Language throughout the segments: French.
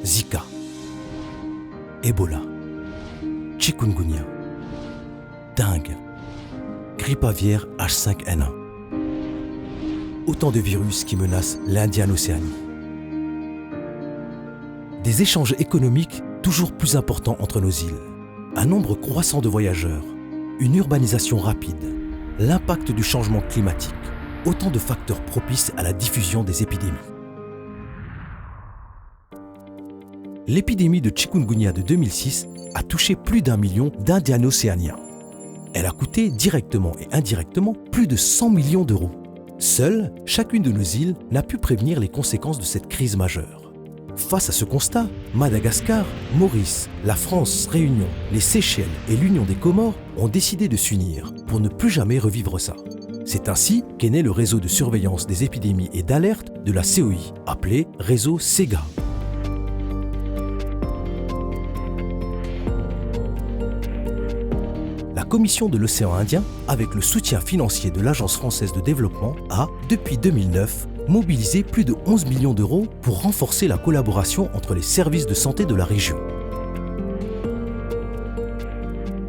Zika, Ebola, Chikungunya, dengue, grippe aviaire H5N1. Autant de virus qui menacent l'Indienne Océanie. Des échanges économiques toujours plus importants entre nos îles, un nombre croissant de voyageurs, une urbanisation rapide, l'impact du changement climatique, autant de facteurs propices à la diffusion des épidémies. L'épidémie de chikungunya de 2006 a touché plus d'1 million d'Indiano-Océaniens. Elle a coûté directement et indirectement plus de 100 millions d'euros. Seule, chacune de nos îles n'a pu prévenir les conséquences de cette crise majeure. Face à ce constat, Madagascar, Maurice, la France, Réunion, les Seychelles et l'Union des Comores ont décidé de s'unir pour ne plus jamais revivre ça. C'est ainsi qu'est né le réseau de surveillance des épidémies et d'alerte de la COI, appelé réseau SEGA. La Commission de l'océan Indien, avec le soutien financier de l'Agence française de développement, a, depuis 2009, mobilisé plus de 11 millions d'euros pour renforcer la collaboration entre les services de santé de la région.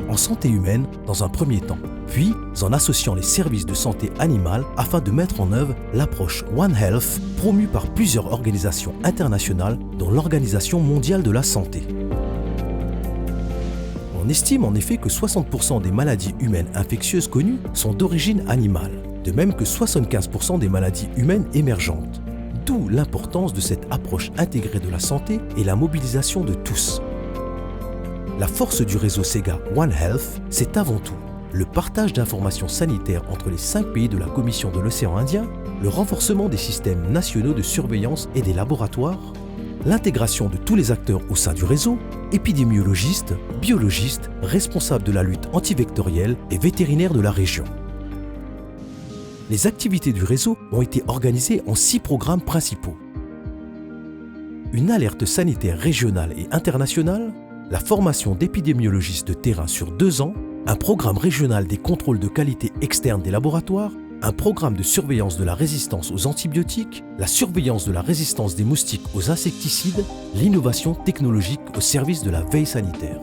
En santé humaine, dans un premier temps, puis en associant les services de santé animale afin de mettre en œuvre l'approche One Health promue par plusieurs organisations internationales, dont l'Organisation mondiale de la santé. On estime en effet que 60% des maladies humaines infectieuses connues sont d'origine animale, de même que 75% des maladies humaines émergentes. D'où l'importance de cette approche intégrée de la santé et la mobilisation de tous. La force du réseau SEGA One Health, c'est avant tout le partage d'informations sanitaires entre les 5 pays de la Commission de l'océan Indien, le renforcement des systèmes nationaux de surveillance et des laboratoires, l'intégration de tous les acteurs au sein du réseau, épidémiologistes, biologistes, responsables de la lutte antivectorielle et vétérinaires de la région. Les activités du réseau ont été organisées en 6 programmes principaux. Une alerte sanitaire régionale et internationale, la formation d'épidémiologistes de terrain sur 2 ans, un programme régional des contrôles de qualité externe des laboratoires, un programme de surveillance de la résistance aux antibiotiques, la surveillance de la résistance des moustiques aux insecticides, l'innovation technologique au service de la veille sanitaire.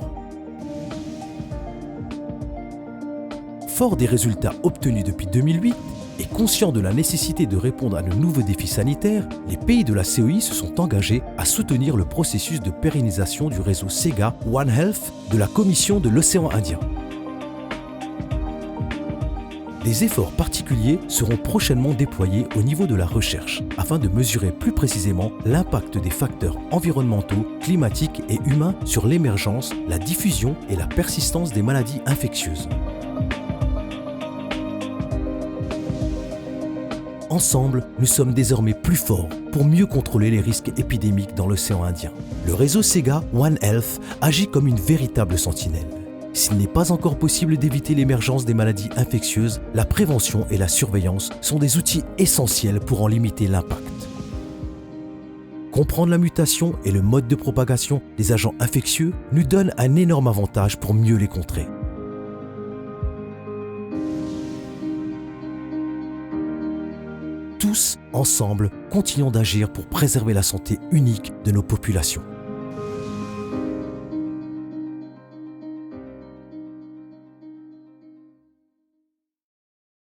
Fort des résultats obtenus depuis 2008 et conscient de la nécessité de répondre à de nouveaux défis sanitaires, les pays de la COI se sont engagés à soutenir le processus de pérennisation du réseau SEGA One Health de la Commission de l'océan Indien. Des efforts particuliers seront prochainement déployés au niveau de la recherche afin de mesurer plus précisément l'impact des facteurs environnementaux, climatiques et humains sur l'émergence, la diffusion et la persistance des maladies infectieuses. Ensemble, nous sommes désormais plus forts pour mieux contrôler les risques épidémiques dans l'océan Indien. Le réseau SEGA One Health agit comme une véritable sentinelle. S'il n'est pas encore possible d'éviter l'émergence des maladies infectieuses, la prévention et la surveillance sont des outils essentiels pour en limiter l'impact. Comprendre la mutation et le mode de propagation des agents infectieux nous donne un énorme avantage pour mieux les contrer. Tous, ensemble, continuons d'agir pour préserver la santé unique de nos populations.